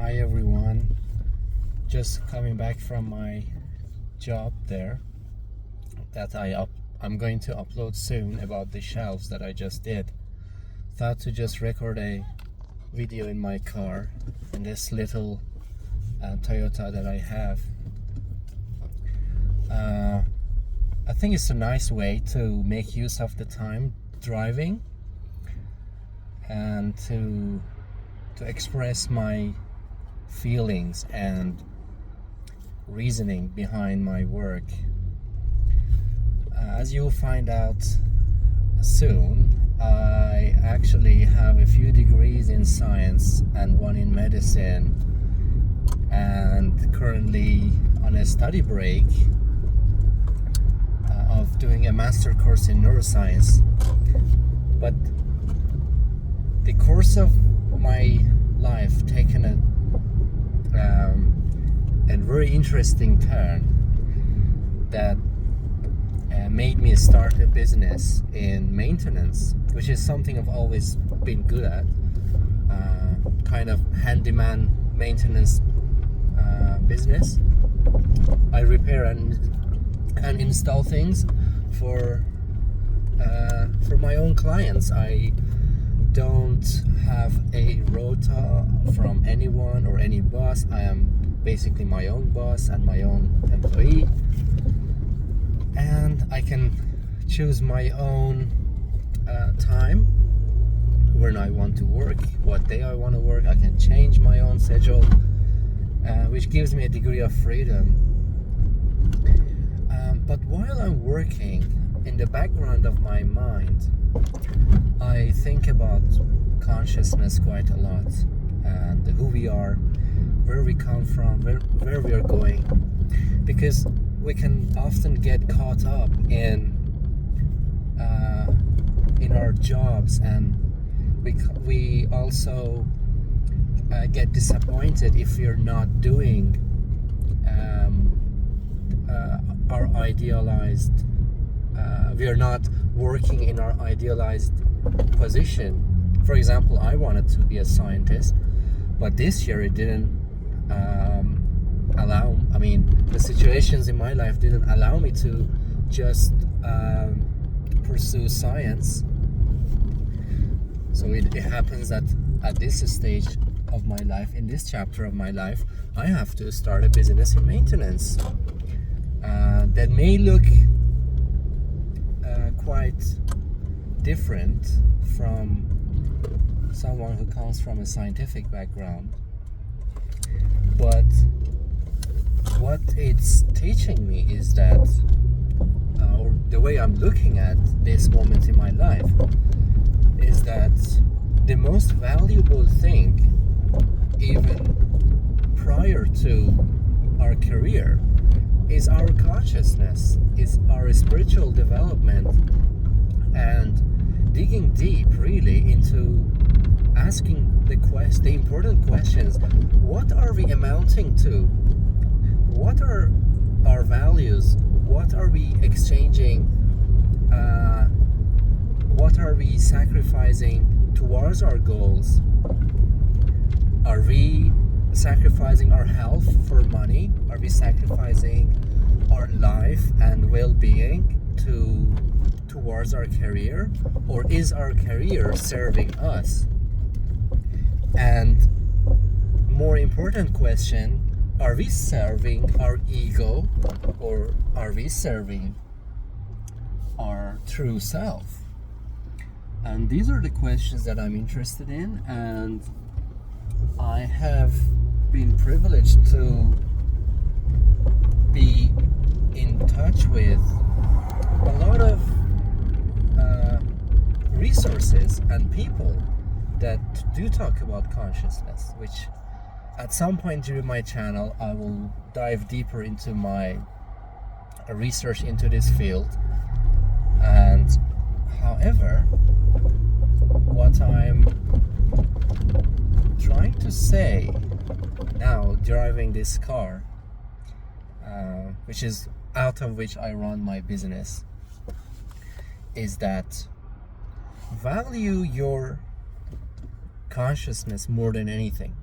Hi everyone, just coming back from my job there that I'm going to upload soon about the shelves that I just did. Thought to just record a video in my car in this little Toyota that I have. I think it's a nice way to make use of the time driving and to express my feelings and reasoning behind my work. As you'll find out soon, I actually have a few degrees in science and one in medicine, and currently on a study break of doing a master course in neuroscience. But the course of my life taken a very interesting turn that made me start a business in maintenance, which is something I've always been good at, kind of handyman maintenance business. I repair and install things for my own clients. I don't have a rota from anyone or any boss. I am basically my own boss and my own employee, and I can choose my own time when I want to work, what day I want to work. I can change my own schedule, which gives me a degree of freedom. But while I'm working, in the background of my mind, I think about consciousness quite a lot, and who we are, where we come from, where we are going, because we can often get caught up in our jobs, and we also get disappointed if we're not doing our idealized. We are not working in our idealized position. For example, I wanted to be a scientist, but this year it didn't the situations in my life didn't allow me to just pursue science. So it happens that at this stage of my life, in this chapter of my life, I have to start a business in maintenance. That may look quite different from someone who comes from a scientific background, but what it's teaching me is that, or the way I'm looking at this moment in my life, is that the most valuable thing, even prior to our career, is our consciousness, is our spiritual development, and digging deep really into asking the important questions. What are we amounting to? What are our values? What are we exchanging? What are we sacrificing towards our goals? Are we sacrificing our health for money? Are we sacrificing our life and well-being towards our career? Or is our career serving us? And more important question, are we serving our ego, or are we serving our true self? And these are the questions that I'm interested in, and I have been privileged to be in touch with a lot of resources and people that do talk about consciousness, which at some point during my channel I will dive deeper into my research into this field. And however, what I'm trying to say now, driving this car, which is out of which I run my business, is that value your consciousness more than anything.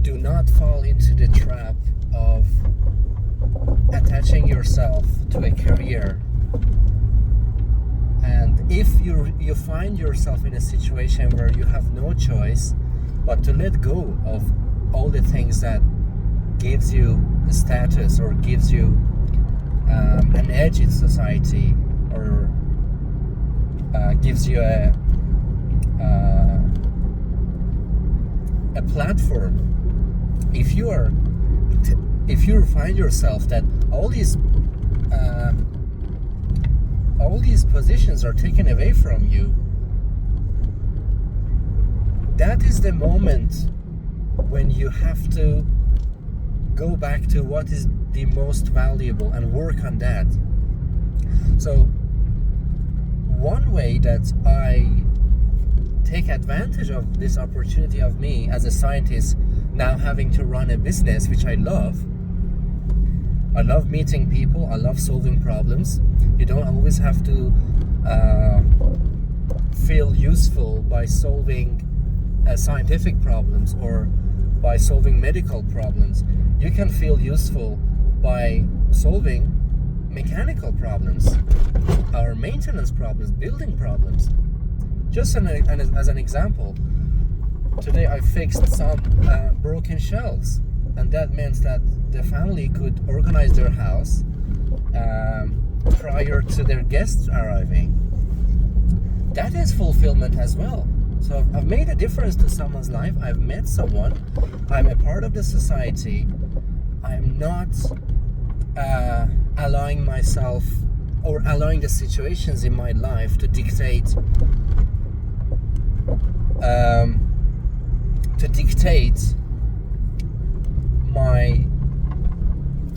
do not fall into the trap of attaching yourself to a career. And if you find yourself in a situation where you have no choice but to let go of all the things that gives you a status or gives you an edge in society, or gives you a platform, if you find yourself that all these positions are taken away from you, that is the moment when you have to go back to what is the most valuable and work on that. So one way that I take advantage of this opportunity of me as a scientist now having to run a business, which I love meeting people, I love solving problems. You don't always have to feel useful by solving scientific problems or by solving medical problems. You can feel useful by solving mechanical problems or maintenance problems, building problems. Just as an example, today I fixed some broken shelves, and that meant that the family could organize their house prior to their guests arriving. That is fulfillment as well. So I've made a difference to someone's life. I've met someone. I'm a part of the society. I'm not allowing myself or allowing the situations in my life to dictate my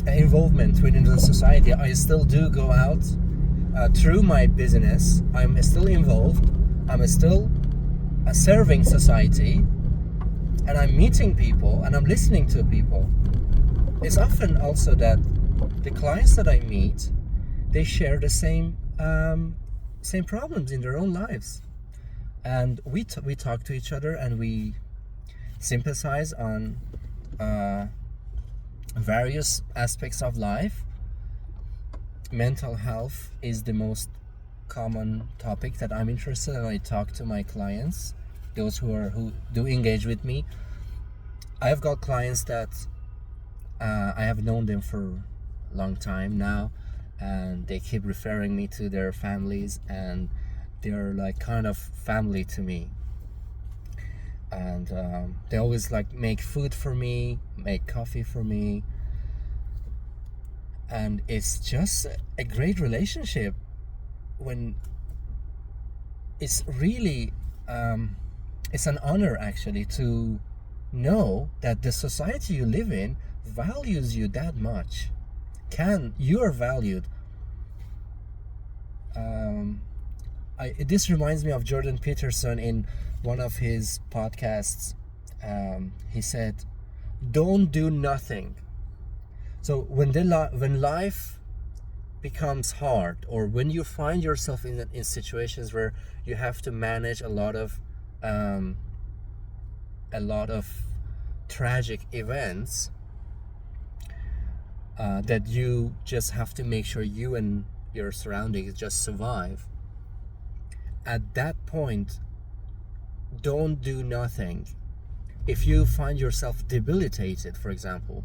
involvement within the society. I still do go out through my business. I'm still involved. I'm still serving society, and I'm meeting people and I'm listening to people. It's often also that the clients that I meet, they share the same problems in their own lives, and we talk to each other and we sympathize on various aspects of life. Mental health is the most common topic that I'm interested in. I talk to my clients, those who do engage with me. I've got clients that I have known them for a long time now, and they keep referring me to their families, and they're like kind of family to me. And they always like make food for me, make coffee for me, and it's just a great relationship. When it's really it's an honor actually to know that the society you live in values you that much. You are valued. This reminds me of Jordan Peterson in one of his podcasts. He said, "Don't do nothing." So when life becomes hard, or when you find yourself in situations where you have to manage a lot of tragic events, that you just have to make sure you and your surroundings just survive. At that point, don't do nothing. If you find yourself debilitated, for example,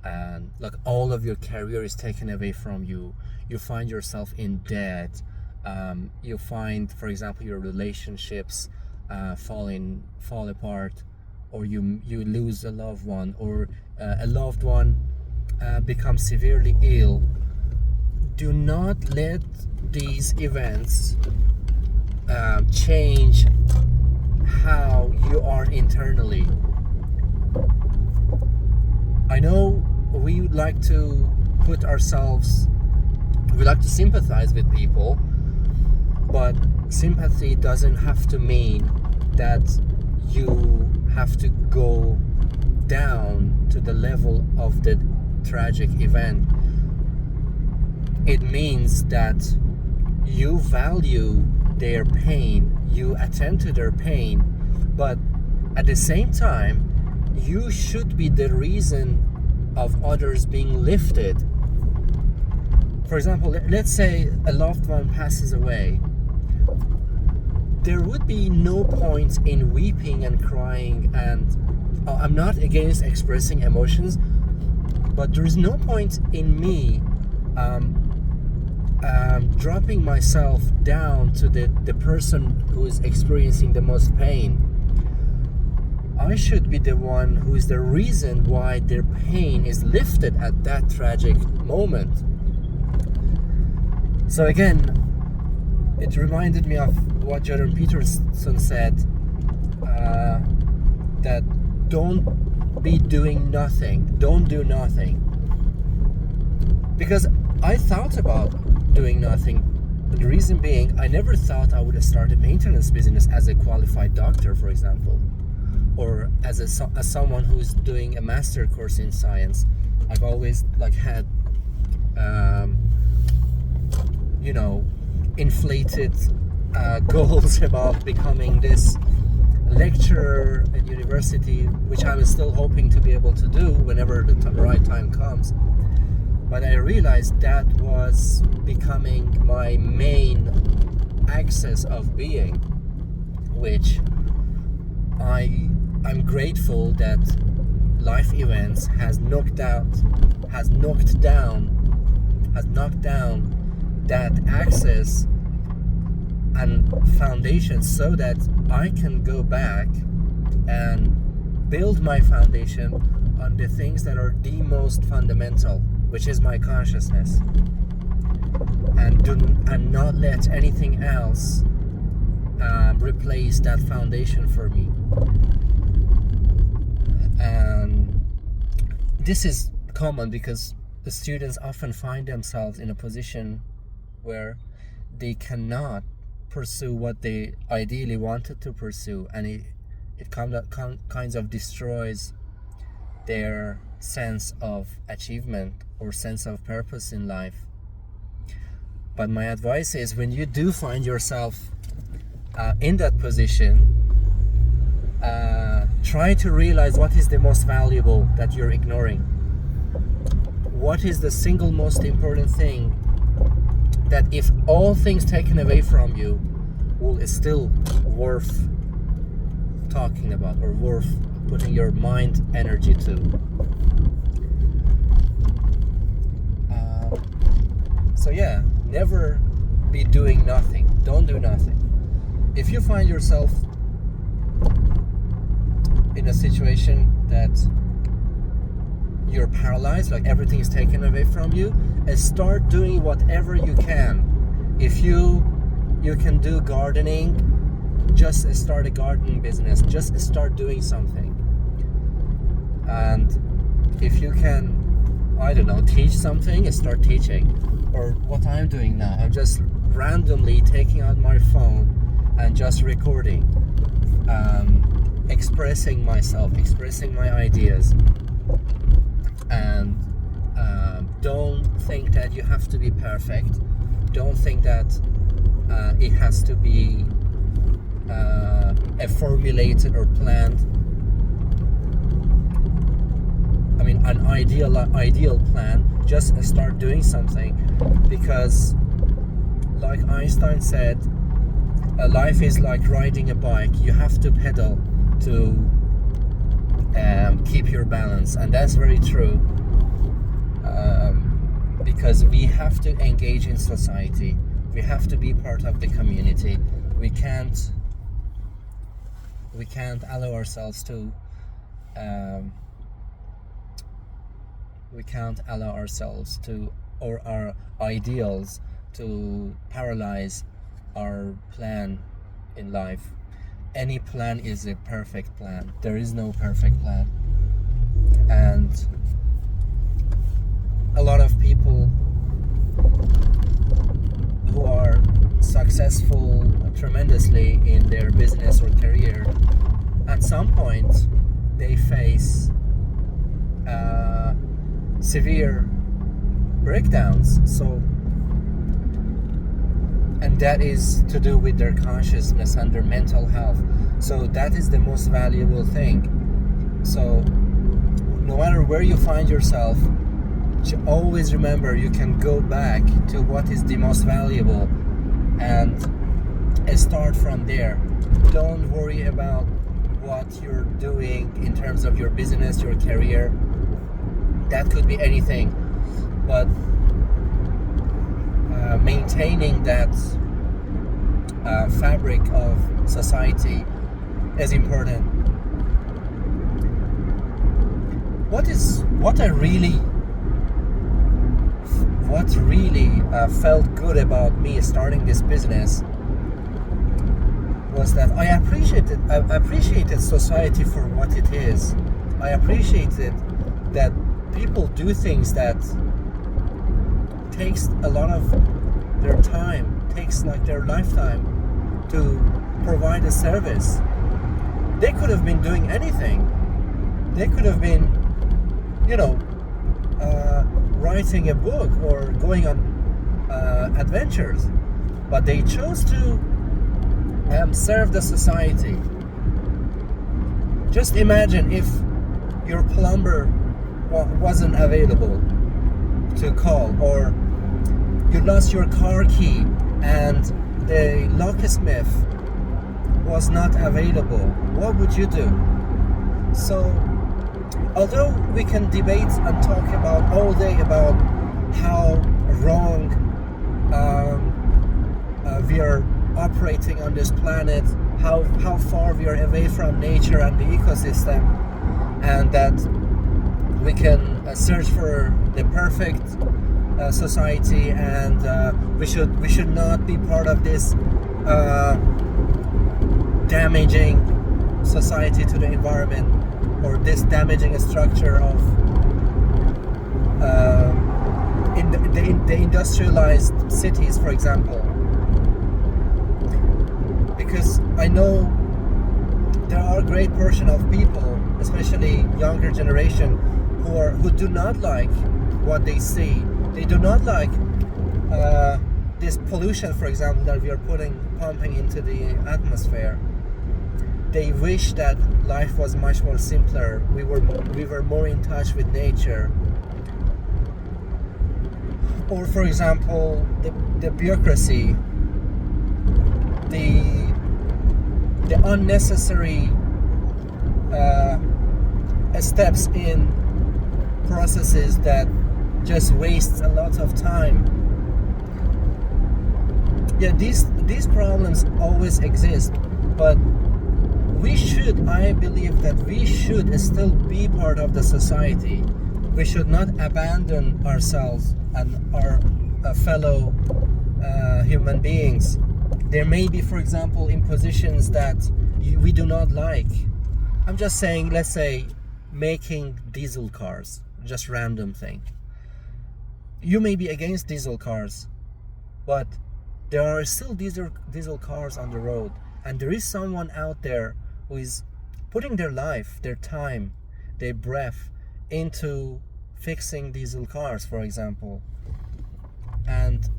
and like all of your career is taken away from you, you find yourself in debt, you find, for example, your relationships fall apart, or you lose a loved one, or a loved one becomes severely ill, do not let these events change how you are internally. I know we like to sympathize with people, but sympathy doesn't have to mean that you have to go down to the level of the tragic event. It means that you value their pain, you attend to their pain, but at the same time you should be the reason of others being lifted. For example, let's say a loved one passes away. There would be no point in weeping and crying, and I'm not against expressing emotions, but there is no point in me dropping myself down to the person who is experiencing the most pain. I should be the one who is the reason why their pain is lifted at that tragic moment. So again, it reminded me of what Jordan Peterson said, that don't be doing nothing, don't do nothing. Because I thought about doing nothing. The reason being, I never thought I would start a maintenance business as a qualified doctor, for example, or as someone who's doing a master course in science. I've always had inflated goals about becoming this lecturer at university, which I'm still hoping to be able to do whenever the right time comes. But I realized that was becoming my main axis of being, which I'm grateful that life events has knocked down that axis and foundation, so that I can go back and build my foundation on the things that are the most fundamental, which is my consciousness, and not let anything else replace that foundation for me. And this is common because the students often find themselves in a position where they cannot pursue what they ideally wanted to pursue, and it kinds of destroys their sense of achievement or sense of purpose in life. But my advice is, when you do find yourself in that position, try to realize what is the most valuable that you're ignoring. What is the single most important thing that, if all things taken away from you, will still worth talking about or worth putting your mind energy to. So yeah, never be doing nothing. Don't do nothing. If you find yourself in a situation that you're paralyzed, like everything is taken away from you, and start doing whatever you can. If you can do gardening, just start a gardening business. Just start doing something. And if you can, teach something, start teaching. Or what I'm doing now, I'm just randomly taking out my phone and just recording, expressing myself, expressing my ideas. And don't think that you have to be perfect. Don't think that it has to be formulated or planned. An ideal plan. Just start doing something, because like Einstein said, life is like riding a bike. You have to pedal to keep your balance, and that's very true, because we have to engage in society. We have to be part of the community. We can't allow ourselves to or our ideals to paralyze our plan in life. Any plan is a perfect plan. There is no perfect plan. And a lot of people who are successful tremendously in their business or career, at some point they face severe breakdowns. And that is to do with their consciousness and their mental health. So that is the most valuable thing. So no matter where you find yourself, always remember you can go back to what is the most valuable and start from there. Don't worry about what you're doing in terms of your business, your career. That could be anything, but maintaining that fabric of society is important. What really felt good about me starting this business was that I appreciated society for what it is. I appreciated that people do things that takes a lot of their time, takes like their lifetime to provide a service. They could have been doing anything. They could have been, writing a book or going on adventures, but they chose to serve the society. Just imagine if your plumber wasn't available to call, or you lost your car key and the locksmith was not available. What would you do? So although we can debate and talk about all day about how wrong we are operating on this planet, how far we are away from nature and the ecosystem, and that we can search for the perfect society, and we should not be part of this damaging society to the environment, or this damaging structure of in the industrialized cities, for example. Because I know there are a great portion of people, especially younger generation, who do not like what they see. They do not like this pollution, for example, that we are pumping into the atmosphere. They wish that life was much more simpler. We were more in touch with nature. Or, for example, the bureaucracy, the unnecessary steps in processes that just wastes a lot of time. Yeah, these problems always exist, but I believe that we should still be part of the society. We should not abandon ourselves and our fellow human beings. There may be, for example, impositions that we do not like. I'm just saying, let's say, making diesel cars, just random thing. You may be against diesel cars, but there are still diesel cars on the road, and there is someone out there who is putting their life, their time, their breath into fixing diesel cars, for example. And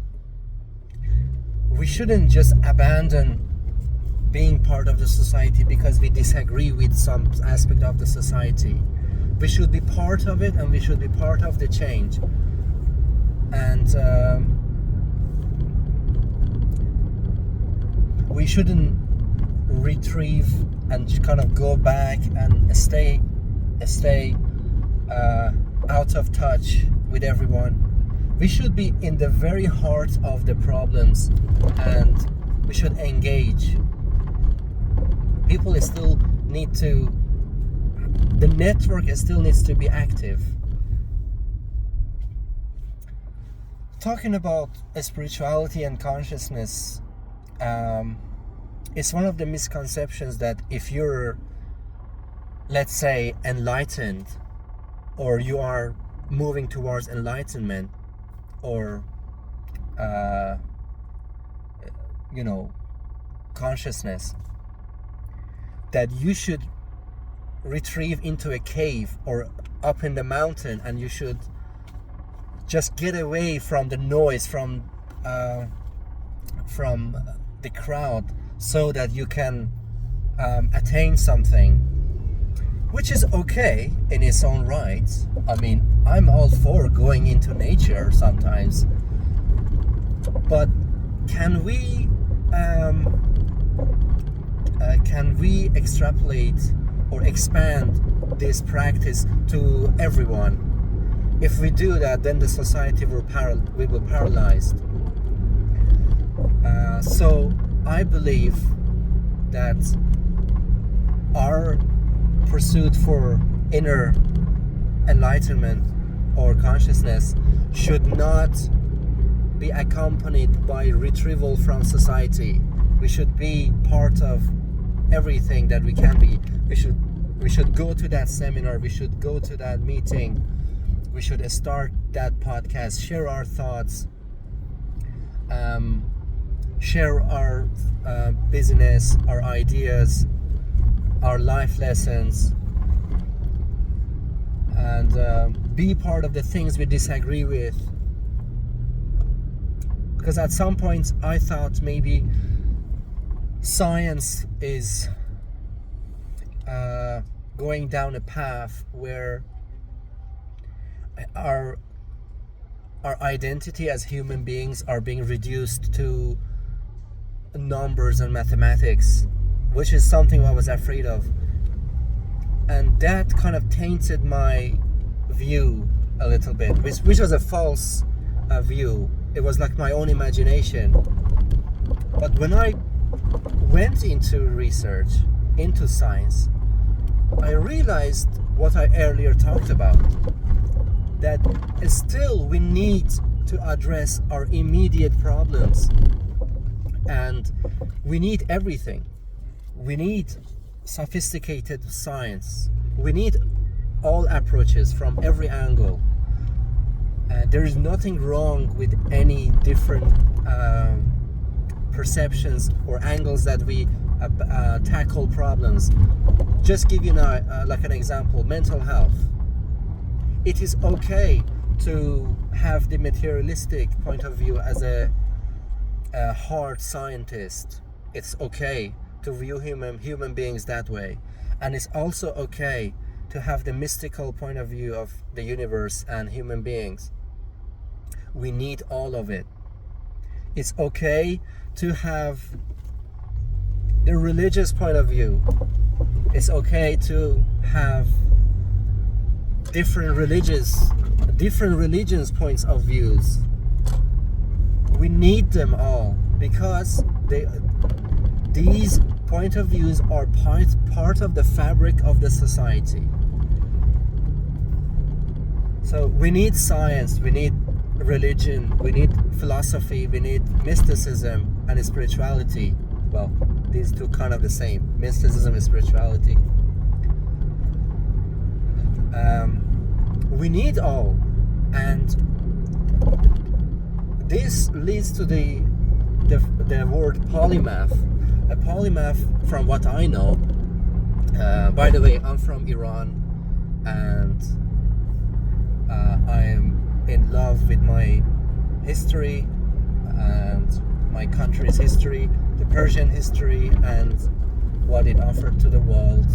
we shouldn't just abandon being part of the society because we disagree with some aspect of the society. We should be part of it, and we should be part of the change. And we shouldn't retrieve and kind of go back and stay out of touch with everyone. We should be in the very heart of the problems, and we should engage. People still need to, the network still needs to be active. Talking about spirituality and consciousness, it's one of the misconceptions that if you're, let's say, enlightened, or you are moving towards enlightenment, or consciousness, that you should retrieve into a cave or up in the mountain, and you should just get away from the noise, from the crowd, so that you can attain something. which is okay in its own right. I mean, I'm all for going into nature sometimes, but can we extrapolate or expand this practice to everyone? If we do that, then the society will be paralyzed. So I believe that our pursuit for inner enlightenment or consciousness should not be accompanied by retrieval from society. We should be part of everything that we can be. We should go to that seminar, we should go to that meeting, we should start that podcast, share our thoughts, share our business, our ideas, our life lessons, and be part of the things we disagree with. Because at some point I thought maybe science is going down a path where our identity as human beings are being reduced to numbers and mathematics, which is something I was afraid of, and that kind of tainted my view a little bit, which was a false view. It was like my own imagination. But when I went into research, into science, I realized what I earlier talked about, that still we need to address our immediate problems, and we need everything. We need sophisticated science. We need all approaches from every angle. There is nothing wrong with any different perceptions or angles that we tackle problems. Just give you like an example, mental health. It is okay to have the materialistic point of view as a hard scientist. It's okay to view human beings that way, and it's also okay to have the mystical point of view of the universe and human beings. We need all of it. It's okay to have the religious point of view. It's okay to have different religions points of views. We need them all because these point of views are part of the fabric of the society. So we need science, we need religion, we need philosophy, we need mysticism and spirituality. Well, these two kind of the same, mysticism and spirituality. We need all, and this leads to the word polymath. A polymath, from what I know, by the way, I'm from Iran, and I am in love with my history and my country's history, the Persian history, and what it offered to the world.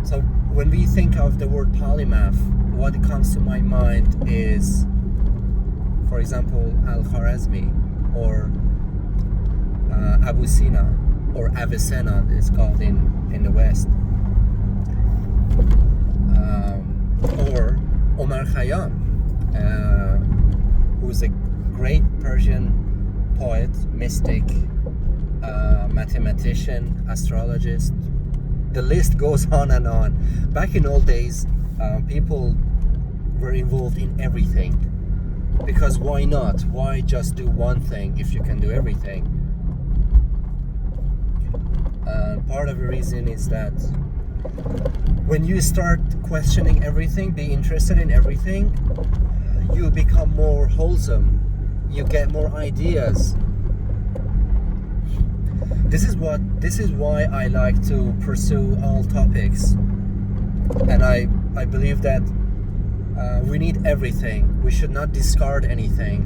So when we think of the word polymath, what comes to my mind is, for example, Al-Khwarizmi, or Abu Sina, or Avicenna, it's called in the West, or Omar Khayyam, who's a great Persian poet, mystic, mathematician, astrologist. The list goes on and on. Back in old days, people were involved in everything, because why not? Why just do one thing if you can do everything? Part of the reason is that when you start questioning everything, be interested in everything, you become more wholesome, you get more ideas. This is why I like to pursue all topics, and I believe that we need everything. We should not discard anything.